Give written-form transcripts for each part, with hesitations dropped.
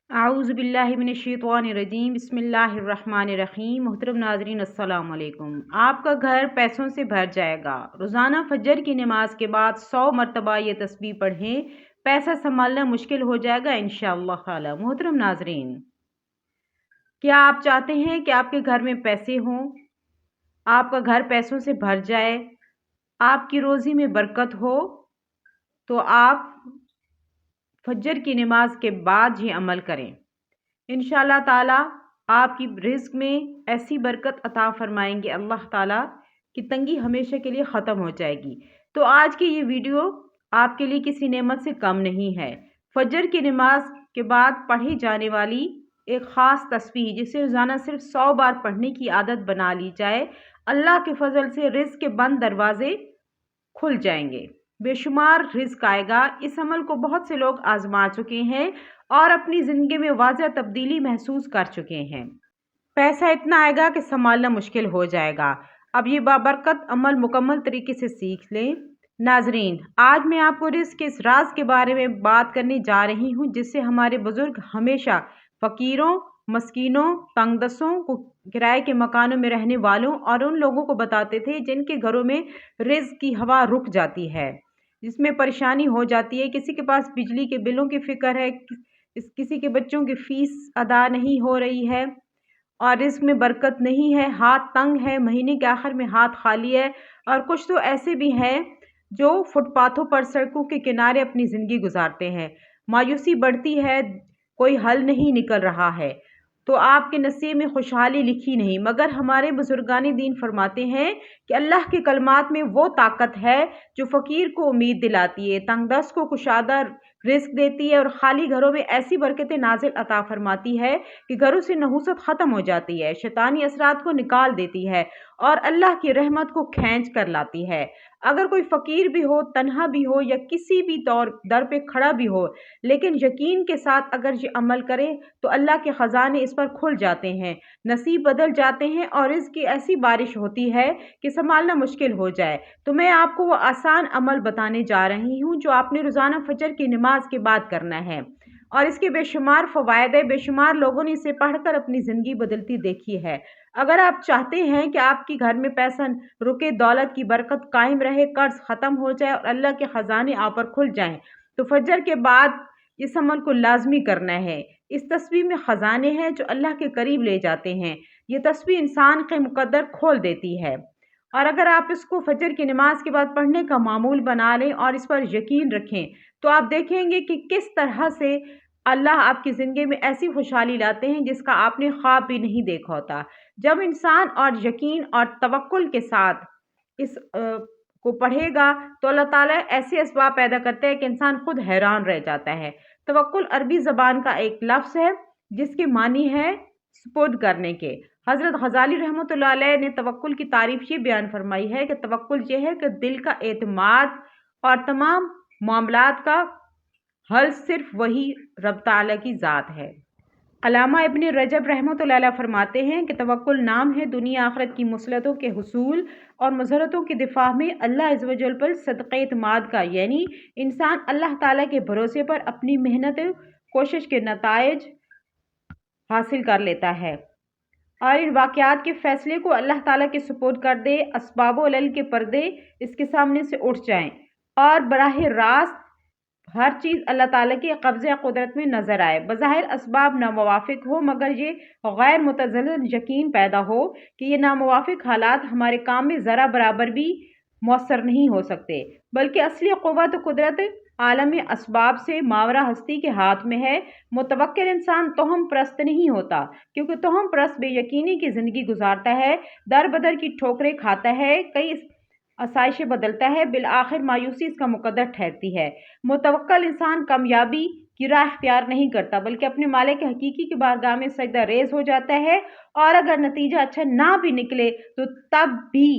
आऊज़ु बिल्लाहि मिनश्शैतानिर्रजीम बिस्मिल्लाहिर्रहमानिर्रहीम। मोहतरम नाज़रीन अस्सलाम वालेकुम। आपका घर पैसों से भर जाएगा। रोज़ाना फजर की नमाज के बाद 100 मरतबा ये तस्बीह पढ़ें, पैसा संभालना मुश्किल हो जाएगा इंशाअल्लाह ताला। मोहतरम नाज़रीन, क्या आप चाहते हैं कि आपके घर में पैसे हों, आपका घर पैसों से भर जाए, आपकी रोज़ी में बरकत हो, तो आप फजर की नमाज के बाद ही अमल करें। इंशाअल्लाह ताला आपकी रिज़्क़ में ऐसी बरकत अता फरमाएंगे अल्लाह ताला कि तंगी हमेशा के लिए ख़त्म हो जाएगी। तो आज की ये वीडियो आपके लिए किसी नेमत से कम नहीं है। फजर की नमाज के बाद पढ़ी जाने वाली एक ख़ास तस्बीह जिसे रोज़ाना सिर्फ 100 बार पढ़ने की आदत बना ली जाए, अल्लाह के फजल से रिज़्क़ के बंद दरवाजे खुल जाएंगे, बेशुमार रिज़्क़ आएगा। इस अमल को बहुत से लोग आजमा चुके हैं और अपनी ज़िंदगी में वाज़ह तब्दीली महसूस कर चुके हैं। पैसा इतना आएगा कि संभालना मुश्किल हो जाएगा। अब ये बाबरकत अमल मुकम्मल तरीके से सीख लें। नाजरीन, आज मैं आपको रिज़्क़ के इस राज के बारे में बात करने जा रही हूँ जिससे हमारे बुजुर्ग हमेशा फ़कीरों, मस्कीनों, तंगदस्तों को, किराए के मकानों में रहने वालों और उन लोगों को बताते थे जिनके घरों में रिज़्क़ की हवा रुक जाती है, जिसमें परेशानी हो जाती है। किसी के पास बिजली के बिलों की फ़िक्र है, किसी के बच्चों की फ़ीस अदा नहीं हो रही है और रिज़्क़ में बरकत नहीं है, हाथ तंग है, महीने के आखिर में हाथ खाली है। और कुछ तो ऐसे भी हैं जो फुटपाथों पर, सड़कों के किनारे अपनी ज़िंदगी गुजारते हैं। मायूसी बढ़ती है, कोई हल नहीं निकल रहा है, तो आपके नसीब में खुशहाली लिखी नहीं। मगर हमारे बुजुर्गानी दीन फरमाते हैं कि अल्लाह के कलमात में वो ताकत है जो फ़कीर को उम्मीद दिलाती है, तंगदस्त को कुशादा रिज़्क़ देती है और खाली घरों में ऐसी बरकतें नाजिल अता फरमाती है कि घरों से नहुसत ख़त्म हो जाती है, शैतानी असरात को निकाल देती है और अल्लाह की रहमत को खींच कर लाती है। अगर कोई फ़कीर भी हो, तन्हा भी हो या किसी भी तौर दर पे खड़ा भी हो, लेकिन यकीन के साथ अगर ये अमल करे तो अल्लाह के ख़जाने इस पर खुल जाते हैं, नसीब बदल जाते हैं और रिज़्क़ की ऐसी बारिश होती है कि संभालना मुश्किल हो जाए। तो मैं आपको वो आसान अमल बताने जा रही हूँ जो आपने रोज़ाना फजर की नमाज के बाद करना है और इसके बेशुमार फ़वाइद है। बेशुमार लोगों ने इसे पढ़कर अपनी ज़िंदगी बदलती देखी है। अगर आप चाहते हैं कि आपके घर में पैसा रुके, दौलत की बरकत कायम रहे, कर्ज ख़त्म हो जाए और अल्लाह के ख़जाने आप पर खुल जाएं, तो फजर के बाद इस अमल को लाजमी करना है। इस तस्बीह में ख़जाने हैं जो अल्लाह के करीब ले जाते हैं। ये तस्बीह इंसान के मुकद्दर खोल देती है और अगर आप इसको फजर की नमाज के बाद पढ़ने का मामूल बना लें और इस पर यकीन रखें, तो आप देखेंगे कि किस तरह से अल्लाह आपकी ज़िंदगी में ऐसी खुशहाली लाते हैं जिसका आपने ख्वाब भी नहीं देखा होता। जब इंसान और यकीन और तवक्कुल के साथ इस को पढ़ेगा तो अल्लाह ताला ऐसे असबाब पैदा करते हैं कि इंसान खुद हैरान रह जाता है। तवक्कुल अरबी ज़बान का एक लफ्ज़ है जिसके मानी है सुपुर्द करने के। हज़रत गज़ाली रहमतुल्लाह अलैह ने तवक्कुल की तारीफ़ ये बयान फरमाई है कि तवक्कुल ये है कि दिल का एतमाद और तमाम मामलात का हल सिर्फ वही रब ताला की ज़ात है। अल्लामा इब्न रजब रहमतुल्लाह अलैह फरमाते हैं कि तवक्कुल नाम है दुनिया आखिरत की मुसलतों के हुसूल और मज़रतों के दिफा में अल्लाह अज़्ज़ व जल पर सदक़े एतमाद का, यानी इंसान अल्लाह ताला के भरोसे पर अपनी मेहनत कोशिश के नताइज हासिल कर लेता है और इन वाक़यात के फ़ैसले को अल्लाह ताला के सुपुर्द कर दे। असबाब व अलल के पर्दे इसके सामने से उठ जाएं और बराह रास्त हर चीज़ अल्लाह ताला के कब्ज़े कुदरत में नज़र आए। बज़ाहिर असबाब नामुवाफ़िक हो, मगर ये गैर मुतज़ल्लिल यकीन पैदा हो कि ये नामुवाफ़िक हालात हमारे काम में ज़रा बराबर भी मौसर नहीं हो सकते, बल्कि असली क़ुव्वत कुदरत आलम असबाब से मावरा हस्ती के हाथ में है। मुतवक्किल इंसान तोहम परस्त नहीं होता, क्योंकि तोहम परस्त बेयकीनी की ज़िंदगी गुजारता है, दर बदर की ठोकरें खाता है, कई आसाइशें बदलता है, बिल आखिर मायूसी इसका मुकद्दर ठहरती है। मुतवक्किल इंसान कामयाबी की राह इख्तियार नहीं करता, बल्कि अपने मालिक हकीकी की बारगाह में सजदा रेज़ हो जाता है और अगर नतीजा अच्छा ना भी निकले तो तब भी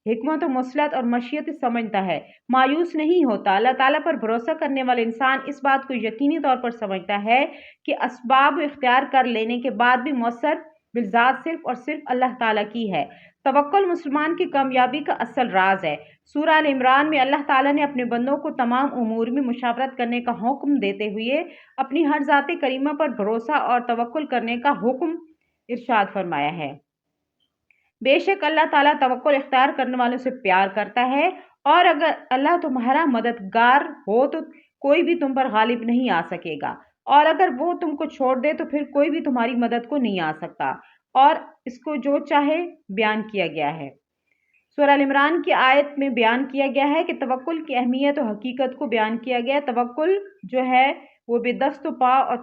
हिकमत व मसलहत और मशीयत समझता है, मायूस नहीं होता। अल्लाह ताला पर भरोसा करने वाला इंसान इस बात को यकीनी तौर पर समझता है कि असबाब इख्तियार कर लेने के बाद भी मौसर बिलज़ात सिर्फ और सिर्फ अल्लाह ताला की है। तवक्कुल मुसलमान की कामयाबी का असल राज है। सूरह अल इमरान में अल्लाह ताला ने अपने बंदों को तमाम उमूर में मुशावरत करने का हुक्म देते हुए अपनी हर ज़ात करीमा पर भरोसा और तवक्कुल करने का हुक्म इरशाद फरमाया है। बेशक अल्लाह ताला तवक्कुल इख्तियार करने वालों से प्यार करता है, और अगर अल्लाह तुम्हारा मददगार हो तो कोई भी तुम पर गालिब नहीं आ सकेगा, और अगर वो तुमको छोड़ दे तो फिर कोई भी तुम्हारी मदद को नहीं आ सकता। और इसको जो चाहे बयान किया गया है। सूरह अल इमरान की आयत में बयान किया गया है कि तवक्कुल की अहमियत और हकीकत को बयान किया गया है। तवक्कुल जो है वो बेदस्त पा और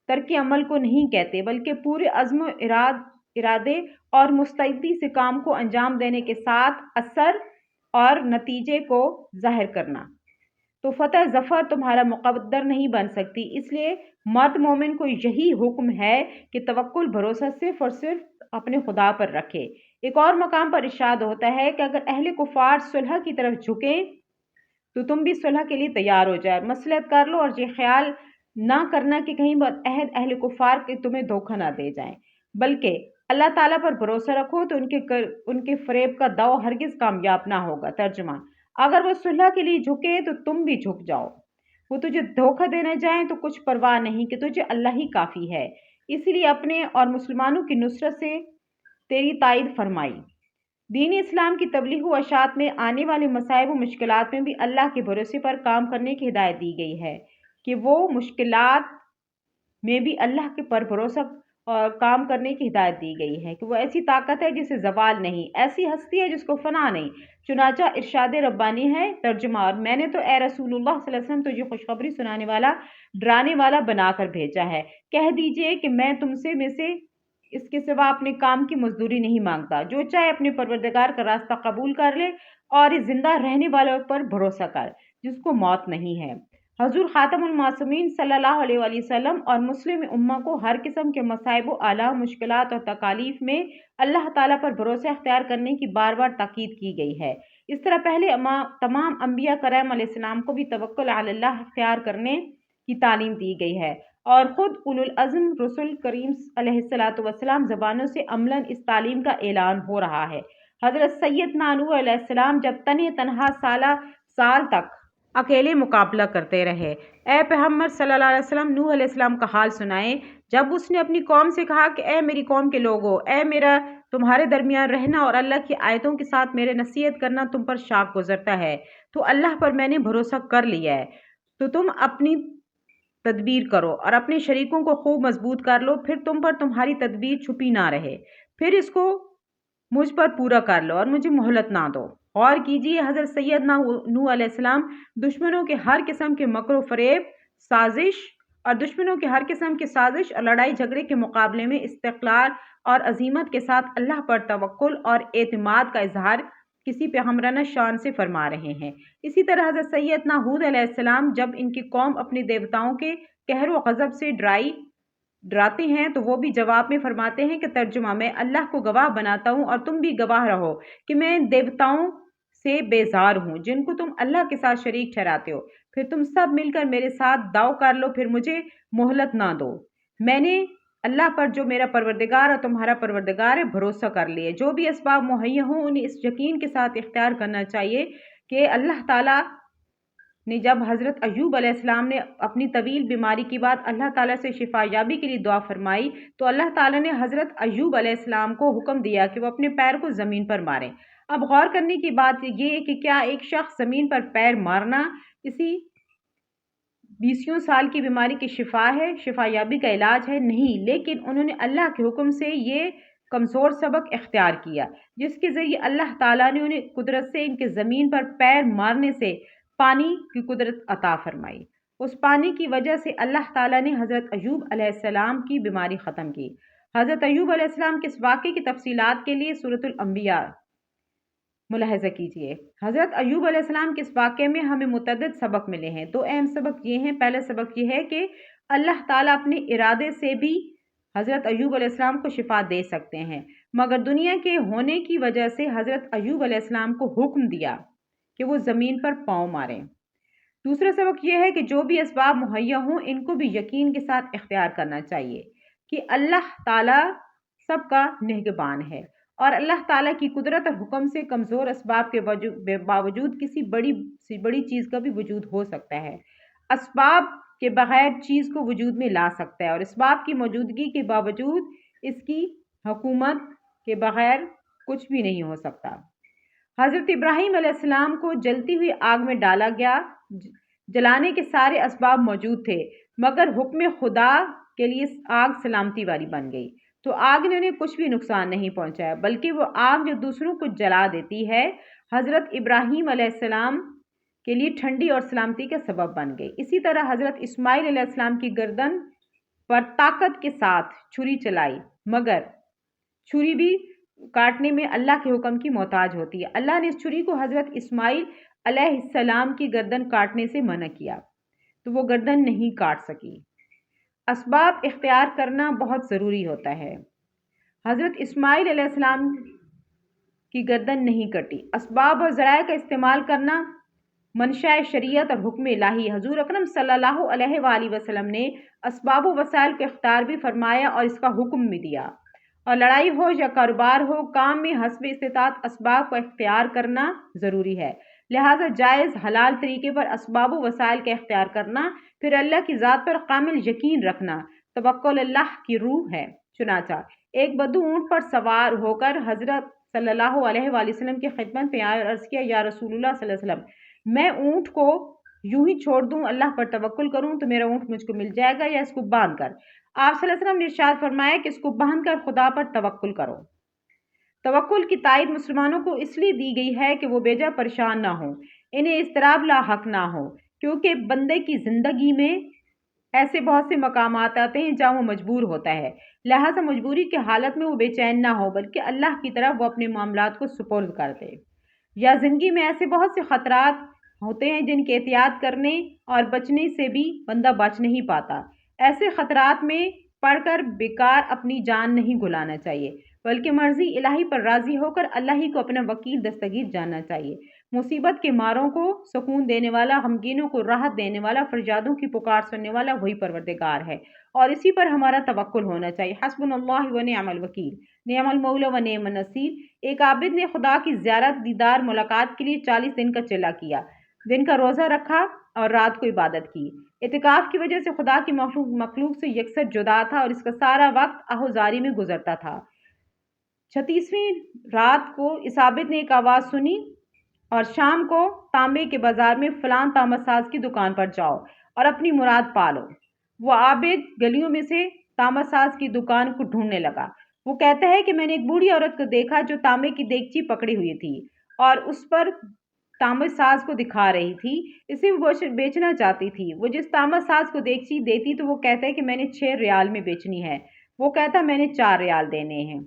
तर्क अमल को नहीं कहते, बल्कि पूरे अज़्म इरादे और मुस्तैदी से काम को अंजाम देने के साथ असर और नतीजे को जाहिर करना। तो फतह ज़फ़र तुम्हारा मुक़द्दर नहीं बन सकती, इसलिए मर्द मोमिन को यही हुक्म है कि तवक्कुल भरोसा सिर्फ और सिर्फ अपने खुदा पर रखे। एक और मकाम पर इरशाद होता है कि अगर अहले कुफार सुलह की तरफ झुकें तो तुम भी सुलह के लिए तैयार हो जाए, मसलहत कर लो, और ये ख्याल ना करना कि कहीं अहद अहले कुफार के तुम्हें धोखा ना दे जाएं, बल्कि अल्लाह ताला पर भरोसा रखो तो उनके फरेब का दाव हरगिज कामयाब ना होगा। तर्जुमा, अगर वो सुलह के लिए झुके तो तुम भी झुक जाओ। वो तुझे धोखा देने जाए तो कुछ परवाह नहीं कि तुझे अल्लाह ही काफ़ी है। इसलिए अपने और मुसलमानों की नुसरत से तेरी तायद फरमाई। दीन इस्लाम की तबलीग व अशात में आने वाले मसाइब व मुश्किलात में भी अल्लाह के भरोसे पर काम करने की हिदायत दी गई है कि वो मुश्किलात में भी अल्लाह के पर भरोसा और काम करने की हिदायत दी गई है कि वो ऐसी ताकत है जिसे जवाल नहीं, ऐसी हस्ती है जिसको फना नहीं। चुनाचा इरशाद रब्बानी है। तर्जुमा, और मैंने तो ए रसूलुल्लाह सल्लल्लाहु अलैहि वसल्लम तुझे खुशखबरी सुनाने वाला, डराने वाला बनाकर भेजा है। कह दीजिए कि मैं तुमसे में से इसके सिवा अपने काम की मजदूरी नहीं मांगता। जो चाहे अपने परवरदिगार का रास्ता कबूल कर ले और इस जिंदा रहने वालों पर भरोसा कर जिसको मौत नहीं है। हजूर खातमुल मासूमीन सल्लल्लाहु अलैहि वसल्लम और मुस्लिम उम्मा को हर किस्म के मसाइब आला मुश्किलात और तकालीफ में अल्लाह ताला पर भरोसा अख्तियार करने की बार बार ताकीद की गई है। इस तरह पहले तमाम अम्बिया करैम अलैहिस्सलाम को भी तवक्कुल अल्लाह अख्तियार करने की तालीम दी गई है, और ख़ुद उलुल अज़्म रसूल करीम अलैहिस्सलातु वस्सलाम ज़बानों से अमलन इस तालीम का ऐलान हो रहा है। हज़रत सैयदना नूह अलैहिस्सलाम जब तने तनहा साल तक अकेले मुकाबला करते रहे। ए पैगम्बर सल्लल्लाहु अलैहि वसल्लम, नूह अलैहिस्सलाम का हाल सुनाए जब उसने अपनी कौम से कहा कि ए मेरी कौम के लोगो, ए मेरा तुम्हारे दरमियान रहना और अल्लाह की आयतों के साथ मेरे नसीहत करना तुम पर शाक गुजरता है, तो अल्लाह पर मैंने भरोसा कर लिया है, तो तुम अपनी तदबीर करो और अपने शरीकों को खूब मजबूत कर लो, फिर तुम पर तुम्हारी तदबीर छुपी ना रहे, फिर इसको मुझ पर पूरा कर लो और मुझे मोहलत ना दो। गौर कीजिए, हज़रत सैयदना नूह अलैहिस्सलाम दुश्मनों के हर किस्म के मकरो फरेब साजिश और लड़ाई झगड़े के मुकाबले में इस्तिक़लाल और अजीमत के साथ अल्लाह पर तवक्कुल और एतमाद का इजहार किसी पैगम्बराना शान से फरमा रहे हैं। इसी तरह हज़रत सैयदना हूद अलैहिस्सलाम जब इनकी कौम अपने देवताओं के कहर व गज़ब से डराते हैं तो वो भी जवाब में फरमाते हैं कि तर्जुमा, मैं अल्लाह को गवाह बनाता हूँ और तुम भी गवाह रहो कि मैं इन देवताओं से बेजार हूँ जिनको तुम अल्लाह के साथ शरीक ठहराते हो। फिर तुम सब मिलकर मेरे साथ दाव कर लो, फिर मुझे मोहलत ना दो। मैंने अल्लाह पर जो मेरा परवरदिगार और तुम्हारा परवरदिगार है भरोसा कर लिए। जो भी असबाब मुहैया हों उन्हें इस यकीन के साथ इख्तियार करना चाहिए कि अल्लाह ताला ने जब हज़रत अय्यूब अलैहिस्सलाम ने अपनी तवील बीमारी के बाद अल्लाह ताला से शिफायाबी के लिए दुआ फरमाई, तो अल्लाह ताला ने हज़रत अय्यूब अलैहिस्सलाम को हुक्म दिया कि वो अपने पैर को ज़मीन पर मारें। अब गौर करने की बात ये है कि क्या एक शख्स ज़मीन पर पैर मारना इसी 20 साल की बीमारी की शिफा है, शिफायाबी का इलाज है? नहीं, लेकिन उन्होंने अल्लाह के हुक्म से ये कमज़ोर सबक इख्तियार किया जिसके ज़रिए अल्लाह ताला ने उन्हें कुदरत से इनके ज़मीन पर पैर मारने से पानी की कुदरत अता फरमाई। उस पानी की वजह से अल्लाह ताला ने हज़रत अय्यूब अलैहिस्सलाम की बीमारी ख़त्म की। हज़रत अय्यूब अलैहिस्सलाम के इस वाक़े की तफसीलात के लिए सूरतुल अंबिया मुलाहिज़ा कीजिए। हज़रत अय्यूब अलैहिस्सलाम के इस वाक़े में हमें मुतअद्दिद सबक मिले हैं। दो अहम सबक ये हैं। पहला सबक ये है कि अल्लाह ताला अपने इरादे से भी हज़रत अय्यूब अलैहिस्सलाम को शिफा दे सकते हैं, मगर दुनिया के होने की वजह से हज़रत अय्यूब अलैहिस्सलाम को हुक्म दिया कि वो ज़मीन पर पाँव मारें। दूसरा सबक यह है कि जो भी असबाब मुहैया हों इनको भी यकीन के साथ इख्तियार करना चाहिए कि अल्लाह ताला سب کا نگہبان ہے، اور اللہ تعالیٰ کی قدرت اور حکم سے کمزور اسباب کے باوجود کسی بڑی چیز کا بھی وجود ہو سکتا ہے۔ اسباب کے بغیر چیز کو وجود میں لا سکتا ہے، اور اسباب کی موجودگی کے باوجود اس کی حکومت کے بغیر کچھ بھی نہیں ہو سکتا۔ حضرت ابراہیم علیہ السلام کو جلتی ہوئی آگ میں ڈالا گیا، جلانے کے سارے اسباب موجود تھے، مگر حکم خدا کے لیے آگ سلامتی والی بن گئی، تو آگ نے انہیں کچھ بھی نقصان نہیں پہنچایا، بلکہ وہ آگ جو دوسروں کو جلا دیتی ہے حضرت ابراہیم علیہ السلام کے لیے ٹھنڈی اور سلامتی کا سبب بن گئی۔ اسی طرح حضرت اسماعیل علیہ السلام کی گردن پر طاقت کے ساتھ چھری چلائی، مگر چھری بھی کاٹنے میں اللہ کے حکم کی محتاج ہوتی ہے۔ اللہ نے اس چھری کو حضرت اسماعیل علیہ السلام کی گردن کاٹنے سے منع کیا، تو وہ گردن نہیں کاٹ سکی۔ اسباب اختیار کرنا بہت ضروری ہوتا ہے۔ حضرت اسماعیل علیہ السلام کی گردن نہیں کٹی۔ اسباب اور ذرائع کا استعمال کرنا منشاء شریعت اور حکم الہی۔ حضور اکرم صلی اللہ علیہ وآلہ وسلم نے اسباب و وسائل کو اختیار بھی فرمایا اور اس کا حکم بھی دیا، اور لڑائی ہو یا کاروبار ہو، کام میں حسب استطاعت اسباب کو اختیار کرنا ضروری ہے۔ لہٰذا جائز حلال طریقے پر اسباب و وسائل کا اختیار کرنا، پھر اللہ کی ذات پر کامل یقین رکھنا توکل اللہ کی روح ہے۔ چنانچہ ایک بدو اونٹ پر سوار ہو کر حضرت صلی اللہ علیہ وآلہ وسلم کی خدمت میں آئے اور عرض کیا، یا رسول اللہ صلی اللہ علیہ وسلم، میں اونٹ کو یوں ہی چھوڑ دوں، اللہ پر توکل کروں تو میرا اونٹ مجھ کو مل جائے گا، یا اس کو باندھ کر؟ آپ صلی اللہ علیہ وسلم نے ارشاد فرمایا کہ اس کو باندھ کر خدا پر توکل کرو۔ توکل کی تائید مسلمانوں کو اس لیے دی گئی ہے کہ وہ بے جا پریشان نہ ہوں، انہیں اضطراب لاحق نہ ہو، کیونکہ بندے کی زندگی میں ایسے بہت سے مقامات آتے ہیں جہاں وہ مجبور ہوتا ہے، لہٰذا مجبوری کی حالت میں وہ بے چین نہ ہو، بلکہ اللہ کی طرف وہ اپنے معاملات کو سپرد کر دے۔ یا زندگی میں ایسے بہت سے خطرات ہوتے ہیں جن کے احتیاط کرنے اور بچنے سے بھی بندہ بچ نہیں پاتا۔ ایسے خطرات میں پڑھ کر بیکار اپنی جان نہیں گھلانا چاہیے، بلکہ مرضی الہی پر راضی ہو کر اللہ ہی کو اپنا وکیل دستگیر جاننا چاہیے۔ مصیبت کے ماروں کو سکون دینے والا، غمگینوں کو راحت دینے والا، فریادوں کی پکار سننے والا وہی پروردگار ہے، اور اسی پر ہمارا توکل ہونا چاہیے۔ حسبنا اللہ و نعم الوکیل، نعم المولا و نعم النصیر۔ ایک عابد نے خدا کی زیارت، دیدار، ملاقات کے لیے 40 دن کا چلہ کیا، دن کا روزہ رکھا اور رات کو عبادت کی۔ اعتکاف کی وجہ سے خدا کی مخلوق سے یکسر جدا تھا، اور اس کا سارا وقت آہوزاری میں گزرتا تھا۔ 36ویں رات کو اس عابد نے ایک آواز سنی، اور شام کو تانبے کے بازار میں فلان تامہ ساز کی دکان پر جاؤ اور اپنی مراد پالو۔ وہ عابد گلیوں میں سے تامہ ساز کی دکان کو ڈھونڈنے لگا۔ وہ کہتا ہے کہ میں نے ایک بوڑھی عورت کو دیکھا جو تانبے کی دیگچی پکڑی ہوئی تھی اور اس پر تامہ ساز کو دکھا رہی تھی، اسے وہ بیچنا چاہتی تھی۔ وہ جس تامہ ساز کو دیگچی دیتی تو وہ کہتا ہے کہ میں نے 6 ریال میں بیچنی ہے، وہ کہتا میں نے 4 ریال دینے ہیں۔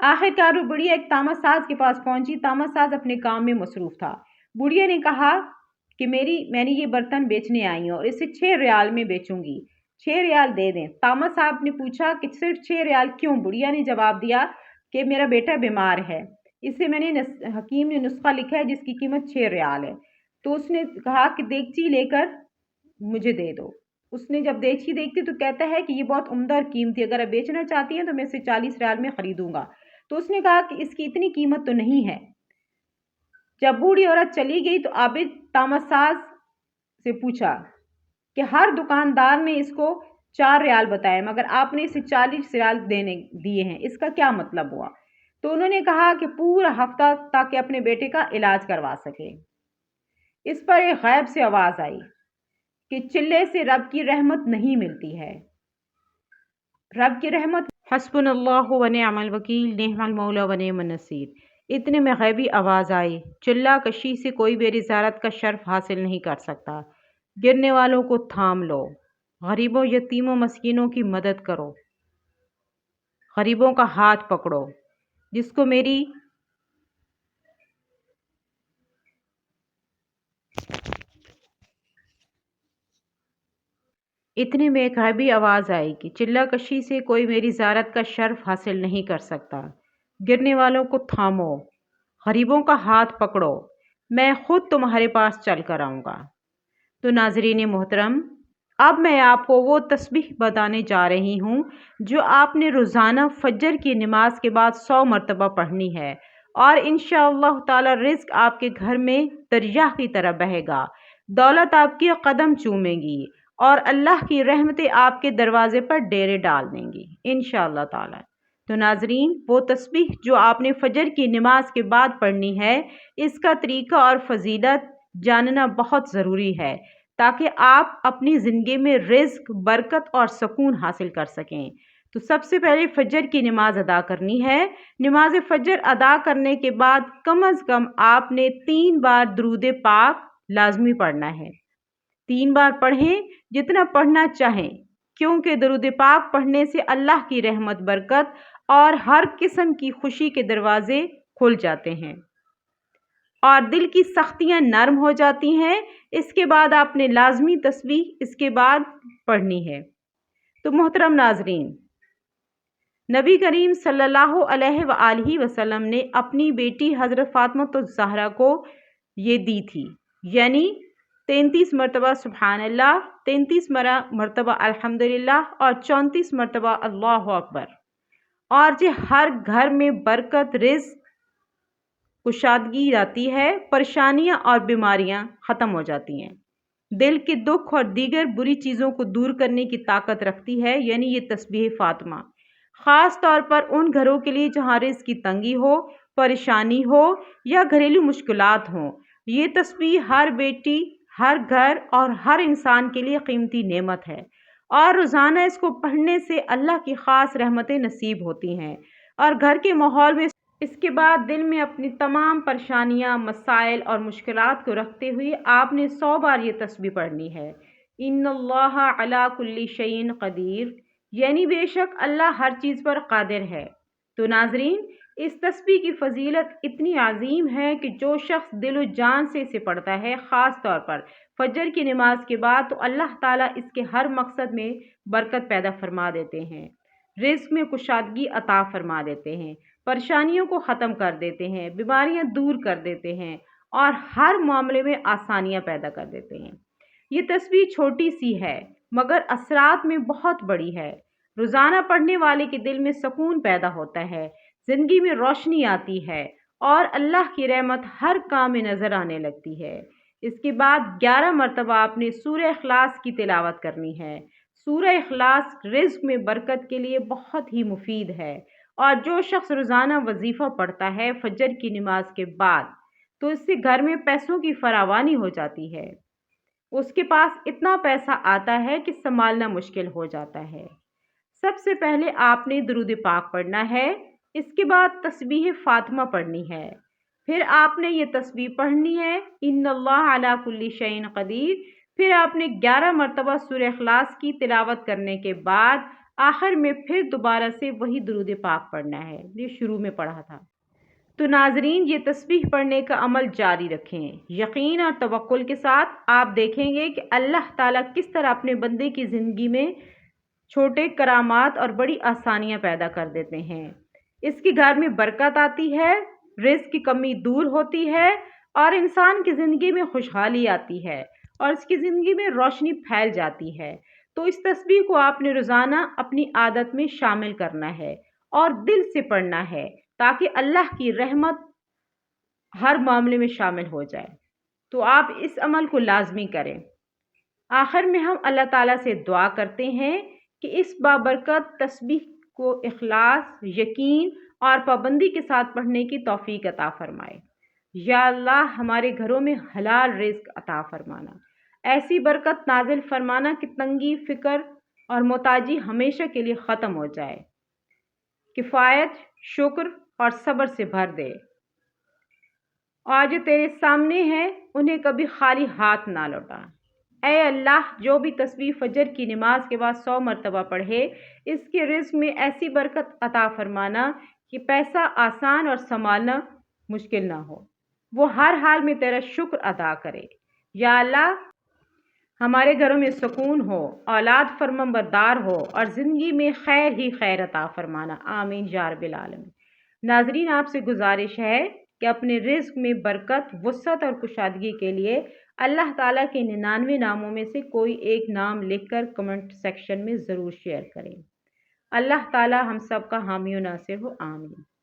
آخرکار وہ بڑھیا ایک تامہ ساز کے پاس پہنچی۔ تامہ ساز اپنے کام میں مصروف تھا۔ بڑھیا نے کہا کہ میں نے یہ برتن بیچنے آئی ہوں اور اسے 6 ریال میں بیچوں گی، 6 ریال دے دیں۔ تامہ صاحب نے پوچھا کہ صرف 6 ریال کیوں؟ بڑھیا نے جواب دیا کہ میرا بیٹا بیمار ہے، اسے میں نے حکیم نے نسخہ لکھا ہے جس کی قیمت 6 ریال ہے۔ تو اس نے کہا کہ دیگچی لے کر مجھے دے دو۔ اس نے جب دیگچی دیکھتی تو کہتا ہے کہ یہ بہت عمدہ اور قیمتی، اگر آپ بیچنا چاہتی ہیں تو میں اسے 40 ریال میں خریدوں گا۔ تو اس نے کہا کہ اس کی اتنی قیمت تو نہیں ہے۔ جب بوڑھی عورت چلی گئی تو عابد تامہ ساز سے پوچھا کہ ہر دکاندار نے اس کو 4 ریال بتایا، مگر آپ نے اسے 40 ریال دیے ہیں، اس کا کیا مطلب ہوا؟ تو انہوں نے کہا کہ پورا ہفتہ تاکہ اپنے بیٹے کا علاج کروا سکے۔ اس پر ایک غیب سے آواز آئی کہ چلے سے رب کی رحمت نہیں ملتی ہے۔ رب کی رحمت حسبنا اللہ و نعم الوکیل، نعم المولا و نعم النصیر۔ اتنے میں غیبی آواز آئی، چلہ کشی سے کوئی میری زیارت کا شرف حاصل نہیں کر سکتا، گرنے والوں کو تھام لو، غریبوں، یتیموں، مسکینوں کی مدد کرو، غریبوں کا ہاتھ پکڑو، جس کو میری اتنے میں ایک غیبی آواز آئی کہ چلہ کشی سے کوئی میری زیارت کا شرف حاصل نہیں کر سکتا، گرنے والوں کو تھامو، غریبوں کا ہاتھ پکڑو، میں خود تمہارے پاس چل کر آؤں گا۔ تو ناظرین محترم، اب میں آپ کو وہ تسبیح بتانے جا رہی ہوں جو آپ نے روزانہ فجر کی نماز کے بعد 100 مرتبہ پڑھنی ہے، اور انشاءاللہ تعالی رزق آپ کے گھر میں دریا کی طرح بہے گا، دولت آپ کی قدم چومے گی، اور اللہ کی رحمتیں آپ کے دروازے پر ڈیرے ڈال دیں گی انشاءاللہ تعالی۔ تو ناظرین، وہ تسبیح جو آپ نے فجر کی نماز کے بعد پڑھنی ہے، اس کا طریقہ اور فضیلت جاننا بہت ضروری ہے، تاکہ آپ اپنی زندگی میں رزق، برکت اور سکون حاصل کر سکیں۔ تو سب سے پہلے فجر کی نماز ادا کرنی ہے۔ نماز فجر ادا کرنے کے بعد کم از کم آپ نے 3 بار درود پاک لازمی پڑھنا ہے۔ 3 بار پڑھیں، جتنا پڑھنا چاہیں، کیونکہ درود پاک پڑھنے سے اللہ کی رحمت، برکت اور ہر قسم کی خوشی کے دروازے کھل جاتے ہیں اور دل کی سختیاں نرم ہو جاتی ہیں۔ اس کے بعد آپ نے لازمی تسبیح اس کے بعد پڑھنی ہے۔ تو محترم ناظرین، نبی کریم صلی اللہ علیہ وآلہ وسلم نے اپنی بیٹی حضرت فاطمہ الزہرا کو یہ دی تھی، یعنی 33 مرتبہ سبحان اللہ، 33 مرتبہ الحمدللہ اور 34 مرتبہ اللہ اکبر، اور یہ ہر گھر میں برکت، رزق، کشادگی آتی ہے، پریشانیاں اور بیماریاں ختم ہو جاتی ہیں، دل کے دکھ اور دیگر بری چیزوں کو دور کرنے کی طاقت رکھتی ہے، یعنی یہ تسبیح فاطمہ خاص طور پر ان گھروں کے لیے جہاں رزق کی تنگی ہو، پریشانی ہو یا گھریلو مشکلات ہوں۔ یہ تسبیح ہر بیٹی، ہر گھر اور ہر انسان کے لیے قیمتی نعمت ہے، اور روزانہ اس کو پڑھنے سے اللہ کی خاص رحمتیں نصیب ہوتی ہیں، اور گھر کے ماحول میں اس کے بعد دل میں اپنی تمام پریشانیاں، مسائل اور مشکلات کو رکھتے ہوئے آپ نے 100 بار یہ تسبیح پڑھنی ہے۔ ان اللہ علی کل شیء قدیر، یعنی بے شک اللہ ہر چیز پر قادر ہے۔ تو ناظرین، اس تسبیح کی فضیلت اتنی عظیم ہے کہ جو شخص دل و جان سے اسے پڑھتا ہے، خاص طور پر فجر کی نماز کے بعد، تو اللہ تعالیٰ اس کے ہر مقصد میں برکت پیدا فرما دیتے ہیں، رزق میں کشادگی عطا فرما دیتے ہیں، پریشانیوں کو ختم کر دیتے ہیں، بیماریاں دور کر دیتے ہیں، اور ہر معاملے میں آسانیاں پیدا کر دیتے ہیں۔ یہ تسبیح چھوٹی سی ہے مگر اثرات میں بہت بڑی ہے۔ روزانہ پڑھنے والے کے دل میں سکون پیدا ہوتا ہے، زندگی میں روشنی آتی ہے، اور اللہ کی رحمت ہر کام میں نظر آنے لگتی ہے۔ اس کے بعد 11 مرتبہ آپ نے سورہ اخلاص کی تلاوت کرنی ہے۔ سورہ اخلاص رزق میں برکت کے لیے بہت ہی مفید ہے، اور جو شخص روزانہ وظیفہ پڑھتا ہے فجر کی نماز کے بعد، تو اس سے گھر میں پیسوں کی فراوانی ہو جاتی ہے، اس کے پاس اتنا پیسہ آتا ہے کہ سنبھالنا مشکل ہو جاتا ہے۔ سب سے پہلے آپ نے درود پاک پڑھنا ہے، اس کے بعد تسبیح فاطمہ پڑھنی ہے، پھر آپ نے یہ تسبیح پڑھنی ہے ان اللہ علی کل شیء قدیر، پھر آپ نے 11 مرتبہ سورہ اخلاص کی تلاوت کرنے کے بعد آخر میں پھر دوبارہ سے وہی درود پاک پڑھنا ہے جو شروع میں پڑھا تھا۔ تو ناظرین، یہ تسبیح پڑھنے کا عمل جاری رکھیں، یقین اور توکل کے ساتھ۔ آپ دیکھیں گے کہ اللہ تعالیٰ کس طرح اپنے بندے کی زندگی میں چھوٹے کرامات اور بڑی آسانیاں پیدا کر دیتے ہیں۔ اس کے گھر میں برکت آتی ہے، رزق کی کمی دور ہوتی ہے، اور انسان کی زندگی میں خوشحالی آتی ہے، اور اس کی زندگی میں روشنی پھیل جاتی ہے۔ تو اس تسبیح کو آپ نے روزانہ اپنی عادت میں شامل کرنا ہے اور دل سے پڑھنا ہے، تاکہ اللہ کی رحمت ہر معاملے میں شامل ہو جائے۔ تو آپ اس عمل کو لازمی کریں۔ آخر میں ہم اللہ تعالیٰ سے دعا کرتے ہیں کہ اس بابرکت تسبیح کو اخلاص، یقین اور پابندی کے ساتھ پڑھنے کی توفیق عطا فرمائے۔ یا اللہ، ہمارے گھروں میں حلال رزق عطا فرمانا، ایسی برکت نازل فرمانا کہ تنگی، فکر اور محتاجی ہمیشہ کے لیے ختم ہو جائے، کفایت، شکر اور صبر سے بھر دے۔ آج تیرے سامنے ہیں، انہیں کبھی خالی ہاتھ نہ لوٹا۔ اے اللہ، جو بھی تسبیح فجر کی نماز کے بعد 100 مرتبہ پڑھے، اس کے رزق میں ایسی برکت عطا فرمانا کہ پیسہ آسان اور سنبھالنا مشکل نہ ہو، وہ ہر حال میں تیرا شکر ادا کرے۔ یا اللہ، ہمارے گھروں میں سکون ہو، اولاد فرمانبردار ہو، اور زندگی میں خیر ہی خیر عطا فرمانا، آمین یا رب العالمین۔ ناظرین، آپ سے گزارش ہے کہ اپنے رزق میں برکت، وسعت اور کشادگی کے لیے اللہ تعالیٰ کے 99 ناموں میں سے کوئی ایک نام لکھ کر کمنٹ سیکشن میں ضرور شیئر کریں۔ اللہ تعالیٰ ہم سب کا حامی و ناصر ہو، آمین۔